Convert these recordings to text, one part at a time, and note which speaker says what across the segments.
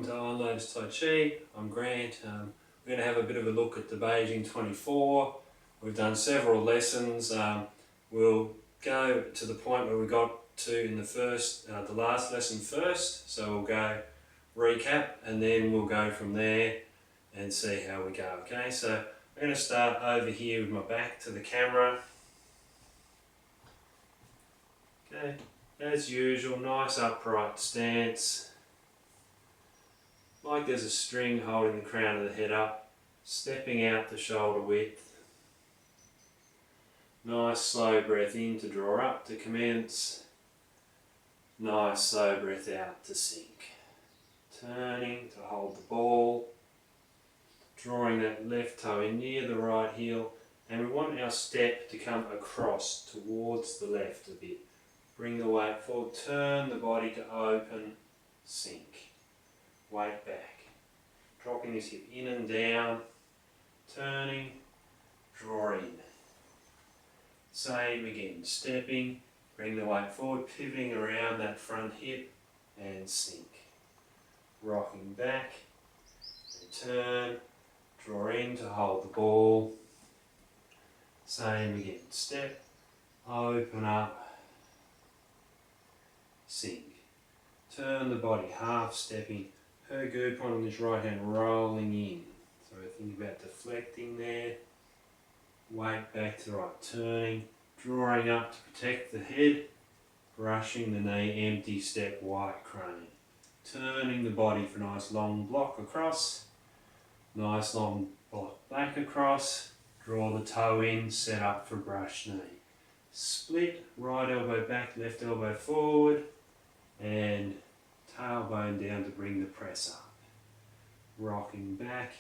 Speaker 1: welcome to Untitled Tai Chi. I'm Grant. We're going to have a bit of a look at the Beijing 24. We've done several lessons. We'll go to the point where we got to in the last lesson first. So we'll go recap and then we'll go from there and see how we go. Okay, so I'm going to start over here with my back to the camera. Okay, as usual, nice upright stance. Like there's a string holding the crown of the head up, stepping out to shoulder width. Nice slow breath in to draw up to commence. Nice slow breath out to sink. Turning to hold the ball. Drawing that left toe in near the right heel. And we want our step to come across towards the left a bit. Bring the weight forward, turn the body to open, sink. Weight back, dropping this hip in and down, turning, draw in. Same again, stepping, bring the weight forward, pivoting around that front hip and sink. Rocking back, and turn, draw in to hold the ball. Same again, step, open up, sink. Turn the body, half stepping. Her good point on this right hand rolling in. So think about deflecting there. Weight back to the right, turning, drawing up to protect the head, brushing the knee, empty step, white crane. Turning the body for a nice long block across, nice long block back across, draw the toe in, set up for brush knee. Split, right elbow back, left elbow forward, and tailbone down to bring the press up. Rocking back,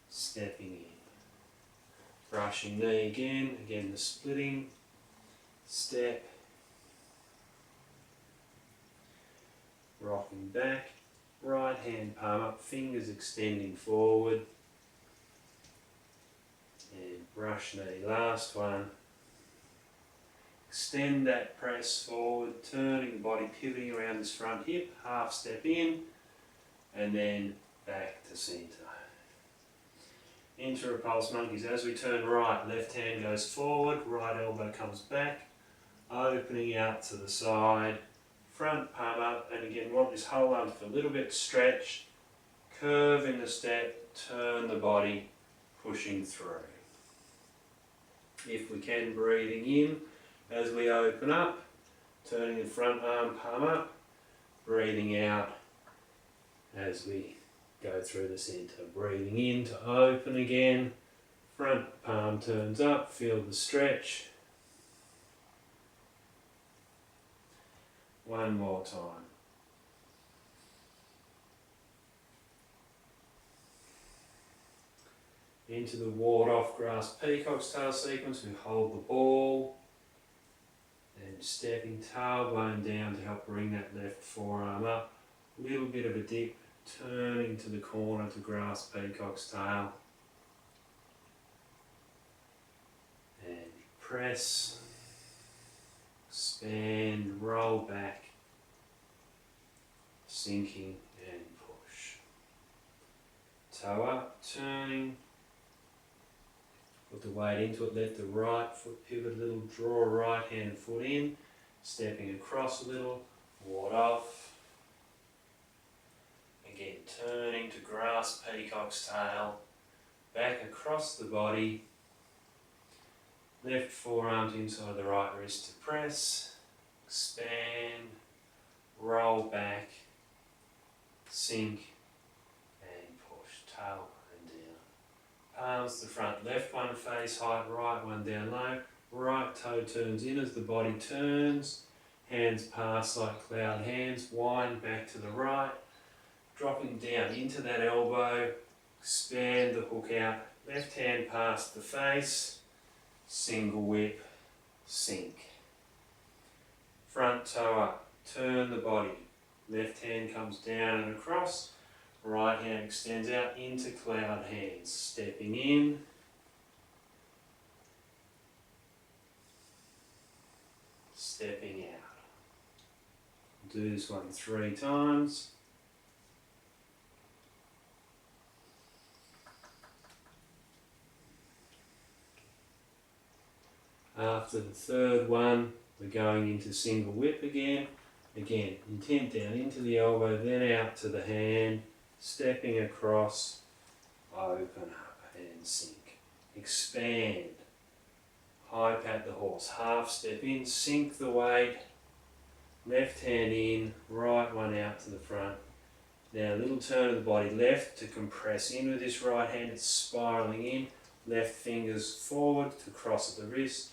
Speaker 1: stepping in. Brushing knee again the splitting, step, rocking back, right hand palm up, fingers extending forward, and brush knee, last one. Extend that press forward, turning the body, pivoting around this front hip, half step in, and then back to centre. Into repulse monkeys. As we turn right, left hand goes forward, right elbow comes back, opening out to the side, front palm up, and again want this whole arm for a little bit stretched, curve in the step, turn the body, pushing through. If we can, breathing in. As we open up, turning the front arm palm up, breathing out as we go through the centre. Breathing in to open again, front palm turns up, feel the stretch. One more time. Into the ward off grass peacock's tail sequence, we hold the ball. And stepping tailbone down to help bring that left forearm up. A little bit of a dip, turning to the corner to grasp peacock's tail. And press, expand, roll back, sinking and push. Toe up, turning. Put the weight into it, let the right foot pivot a little, draw right hand foot in, stepping across a little, ward off. Again, turning to grasp peacock's tail, back across the body, left forearm to inside the right wrist to press, expand, roll back, sink and push, tail. Palms to front, left one face height, right one down low. Right toe turns in as the body turns. Hands pass like cloud hands, wind back to the right. Dropping down into that elbow, expand the hook out. Left hand past the face, single whip, sink. Front toe up, turn the body. Left hand comes down and across. Right hand extends out into cloud hands, stepping in, stepping out. Do this one 3 times. After the third one, we're going into single whip again. Again, intent down into the elbow, then out to the hand, stepping across, open up and sink. Expand. High pat the horse, half step in, sink the weight, left hand in, right one out to the front. Now a little turn of the body left to compress in with this right hand, it's spiralling in, left fingers forward to cross at the wrist,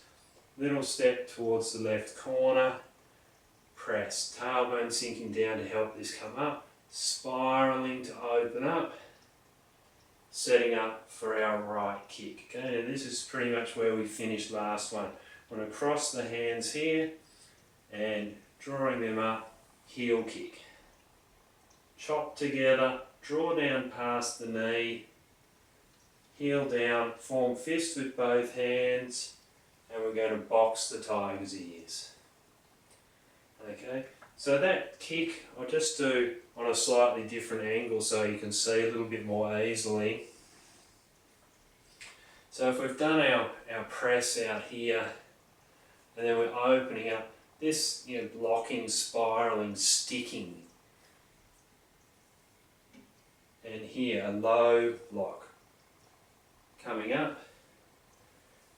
Speaker 1: little step towards the left corner, press, tailbone sinking down to help this come up, spiralling to open up, setting up for our right kick. Okay, and this is pretty much where we finished last one. I'm going to cross the hands here and drawing them up, heel kick. Chop together, draw down past the knee, heel down, form fist with both hands, and we're going to box the tiger's ears. Okay, so that kick I'll just do on a slightly different angle so you can see a little bit more easily. So if we've done our press out here, and then we're opening up, this blocking, spiraling, sticking, and here a low block coming up,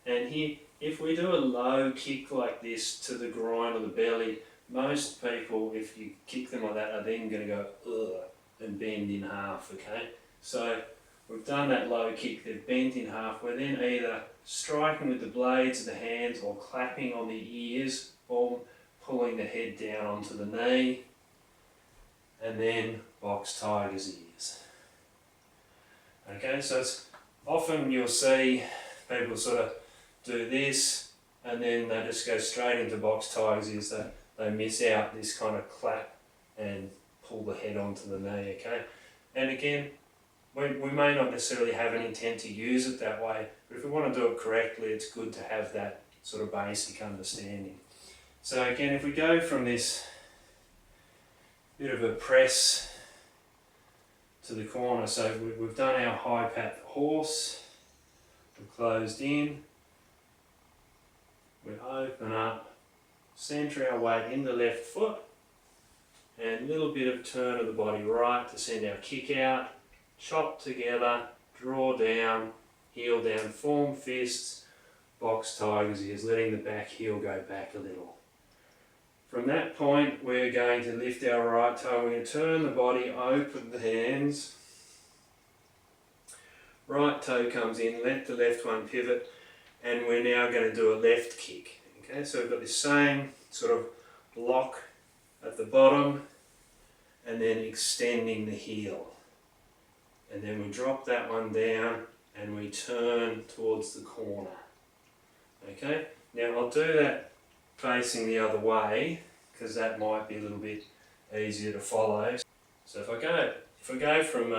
Speaker 1: and here if we do a low kick like this to the groin or the belly, most people, if you kick them like that, are then going to go ugh and bend in half. Okay, so we've done that low kick, they've bent in half, we're then either striking with the blades of the hands or clapping on the ears or pulling the head down onto the knee, and then box tiger's ears. Okay, so it's often you'll see people sort of do this and then they just go straight into box tiger's ears. They miss out this kind of clap and pull the head onto the knee. Okay, and again, we may not necessarily have an intent to use it that way, but if we want to do it correctly, it's good to have that sort of basic understanding. So again, if we go from this bit of a press to the corner, so we've done our high pat the horse, we're closed in, we open up, centre our weight in the left foot, and a little bit of turn of the body right to send our kick out, chop together, draw down, heel down, form fists, box tiger's ears, letting the back heel go back a little. From that point, we're going to lift our right toe, we're going to turn the body, open the hands, right toe comes in, let the left one pivot, and we're now going to do a left kick. Okay, so we've got this same sort of block at the bottom, and then extending the heel. And then we drop that one down, and we turn towards the corner. Okay, now I'll do that facing the other way, because that might be a little bit easier to follow. So if I go from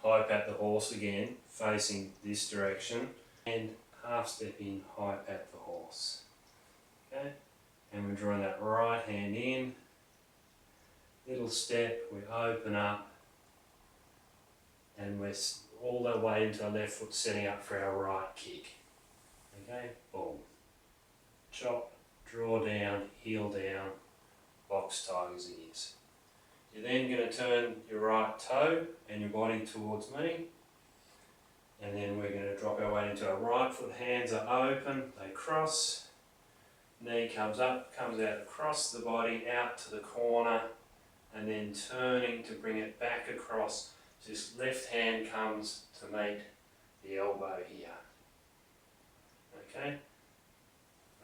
Speaker 1: high pat the horse again, facing this direction, and half step in, high pat the horse. Okay, and we're drawing that right hand in, little step, we open up, and we're all the way into our left foot, setting up for our right kick. Okay, boom, chop, draw down, heel down, box tiger's ears. You're then going to turn your right toe and your body towards me, and then we're going to drop our weight into our right foot, hands are open, they cross, knee comes up, comes out across the body, out to the corner, and then turning to bring it back across. This left hand comes to meet the elbow here. Okay?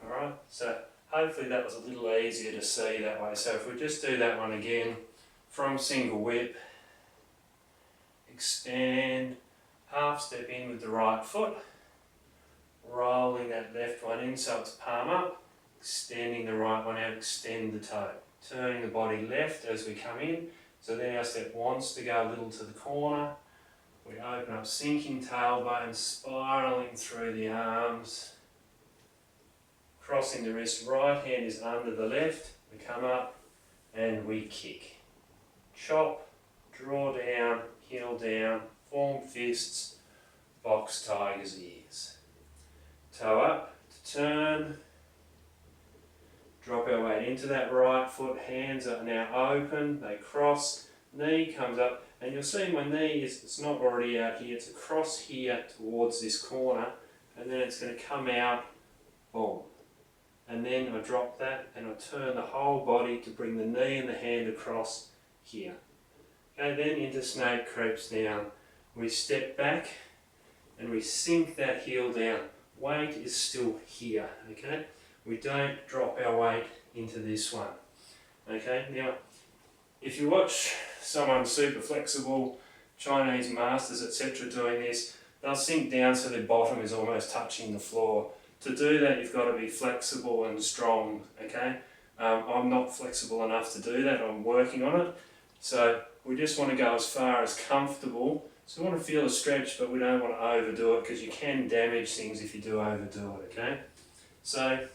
Speaker 1: Alright, so hopefully that was a little easier to see that way. So if we just do that one again, from single whip, extend, half step in with the right foot, rolling that left one in so it's palm up, extending the right one out, extend the toe. Turning the body left as we come in, so then our step wants to go a little to the corner. We open up, sinking tailbone, spiralling through the arms, crossing the wrist, right hand is under the left, we come up and we kick. Chop, draw down, heel down, form fists, box tiger's ears. Toe up to turn, drop our weight into that right foot, hands are now open, they cross, knee comes up, and you'll see my knee it's not already out here, it's across here towards this corner, and then it's going to come out, boom. And then I drop that and I turn the whole body to bring the knee and the hand across here. Okay, then into snake creeps down. We step back and we sink that heel down. Weight is still here, okay? We don't drop our weight into this one. Okay, now if you watch someone super flexible, Chinese masters, etc. doing this, they'll sink down so their bottom is almost touching the floor. To do that, you've got to be flexible and strong, okay? I'm not flexible enough to do that, I'm working on it. So we just want to go as far as comfortable. So we want to feel a stretch, but we don't want to overdo it because you can damage things if you do overdo it, okay? So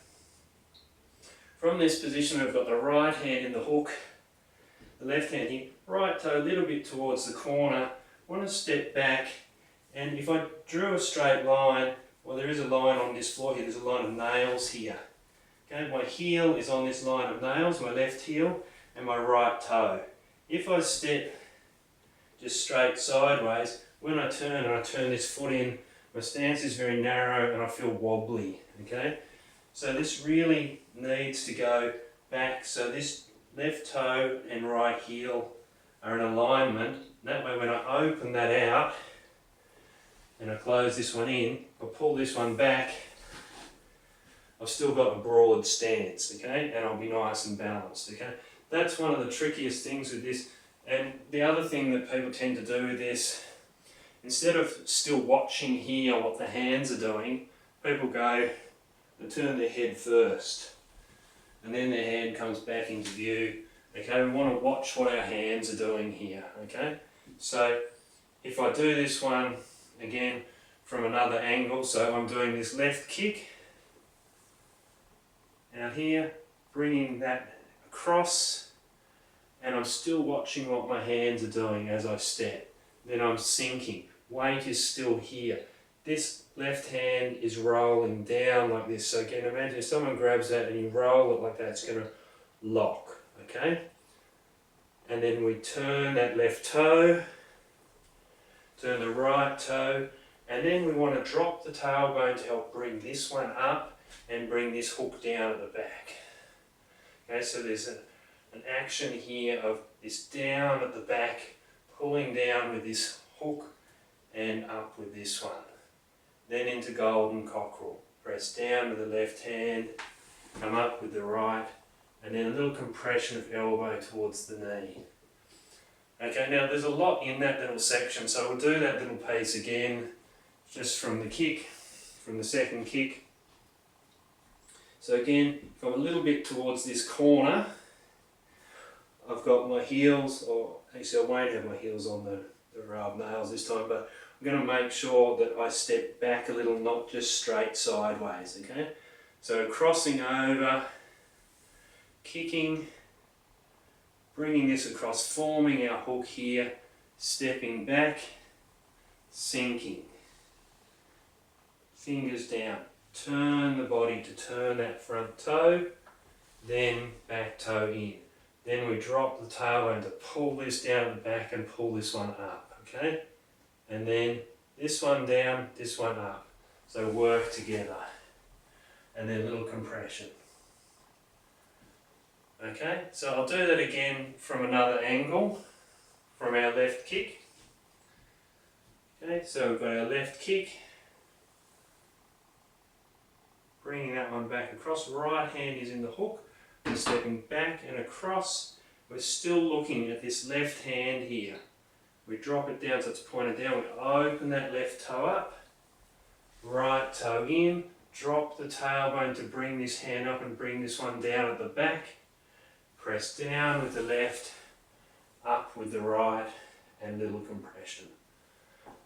Speaker 1: from this position, we've got the right hand in the hook, the left hand here, right toe a little bit towards the corner. I want to step back, and if I drew a straight line, well, there is a line on this floor here, there's a line of nails here. Okay, my heel is on this line of nails, my left heel, and my right toe. If I step just straight sideways, when I turn and I turn this foot in, my stance is very narrow and I feel wobbly, okay? So this really needs to go back, so this left toe and right heel are in alignment. That way when I open that out and I close this one in, I pull this one back, I've still got a broad stance, okay? And I'll be nice and balanced, okay? That's one of the trickiest things with this. And the other thing that people tend to do with this, instead of still watching here what the hands are doing, people go, they turn their head first, and then their hand comes back into view. Okay, we want to watch what our hands are doing here, okay? So if I do this one again from another angle, so I'm doing this left kick out here, bringing that across, and I'm still watching what my hands are doing as I step. Then I'm sinking. Weight is still here. This left hand is rolling down like this. So again, imagine if someone grabs that and you roll it like that, it's going to lock, okay? And then we turn that left toe, turn the right toe, and then we want to drop the tailbone to help bring this one up and bring this hook down at the back. Okay, so there's an action here of this down at the back, pulling down with this hook and up with this one. Then into golden cockerel. Press down with the left hand, come up with the right, and then a little compression of elbow towards the knee. Okay, now there's a lot in that little section, so we'll do that little piece again, just from the kick, from the second kick. So again, if I'm a little bit towards this corner, I've got my heels, or actually I won't have my heels on the row of nails this time, but I'm going to make sure that I step back a little, not just straight sideways, okay? So crossing over, kicking, bringing this across, forming our hook here, stepping back, sinking. Fingers down. Turn the body to turn that front toe, then back toe in. Then we drop the tailbone to pull this down at the back and pull this one up, okay? And then this one down, this one up. So work together. And then a little compression. Okay, so I'll do that again from another angle, from our left kick. Okay, so we've got our left kick. Bringing that one back across. Right hand is in the hook. We're stepping back and across. We're still looking at this left hand here. We drop it down so it's pointed down. We open that left toe up. Right toe in. Drop the tailbone to bring this hand up and bring this one down at the back. Press down with the left, up with the right, and little compression.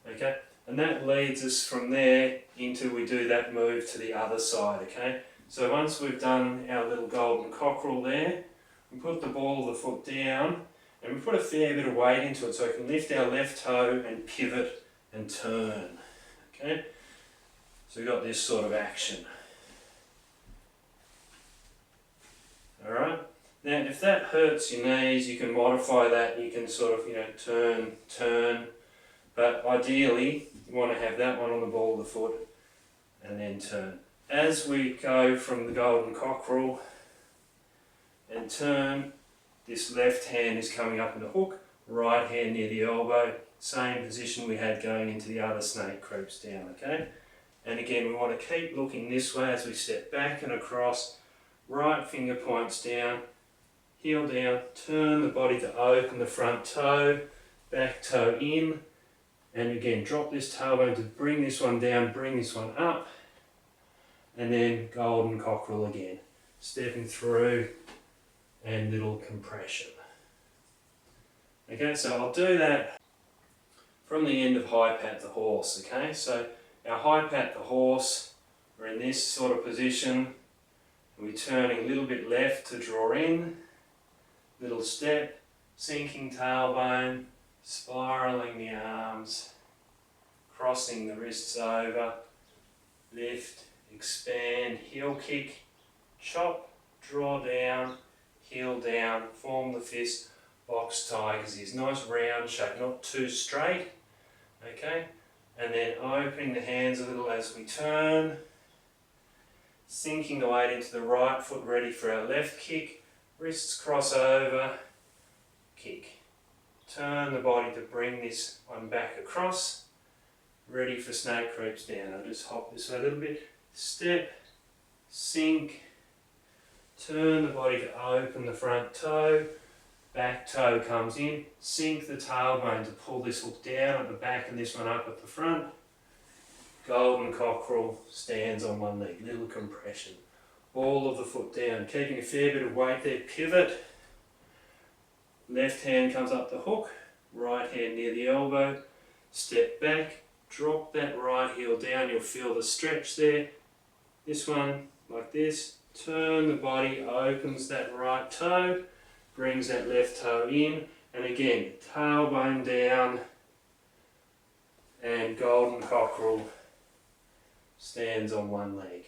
Speaker 1: Okay, and that leads us from there into we do that move to the other side, okay? So once we've done our little golden cockerel there, we put the ball of the foot down and we put a fair bit of weight into it so we can lift our left toe and pivot and turn, okay? So we've got this sort of action. Now if that hurts your knees, you can modify that. You can sort of, turn, but ideally you want to have that one on the ball of the foot and then turn. As we go from the golden cockerel and turn, this left hand is coming up in the hook, right hand near the elbow, same position we had going into the other snake creeps down, okay? And again, we want to keep looking this way as we step back and across, right finger points down, heel down, turn the body to open the front toe, back toe in, and again, drop this tailbone to bring this one down, bring this one up, and then golden cockerel again, stepping through and little compression. Okay, so I'll do that from the end of high pat the horse, okay? So our high pat the horse, we're in this sort of position, we're turning a little bit left to draw in, little step, sinking tailbone, spiralling the arms, crossing the wrists over, lift, expand, heel kick, chop, draw down, heel down, form the fist, box tigers is nice round shape, not too straight, okay? And then opening the hands a little as we turn, sinking the weight into the right foot, ready for our left kick, wrists cross over, kick. Turn the body to bring this one back across, ready for snake creeps down. I'll just hop this way a little bit, step, sink, turn the body to open the front toe, back toe comes in, sink the tailbone to pull this hook down at the back and this one up at the front. Golden cockerel stands on one leg, little compression. Ball of the foot down, keeping a fair bit of weight there, pivot. Left hand comes up the hook, right hand near the elbow, step back, drop that right heel down, you'll feel the stretch there. This one, like this, turn the body, opens that right toe, brings that left toe in, and again, tailbone down, and golden cockerel stands on one leg.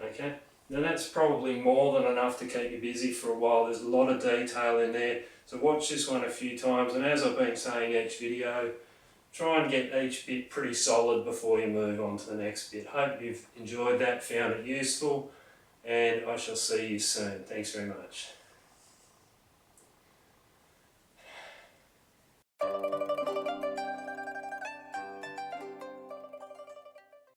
Speaker 1: Okay, now that's probably more than enough to keep you busy for a while. There's a lot of detail in there, so watch this one a few times, and as I've been saying each video, try and get each bit pretty solid before you move on to the next bit. Hope you've enjoyed that, found it useful, and I shall see you soon. Thanks very much.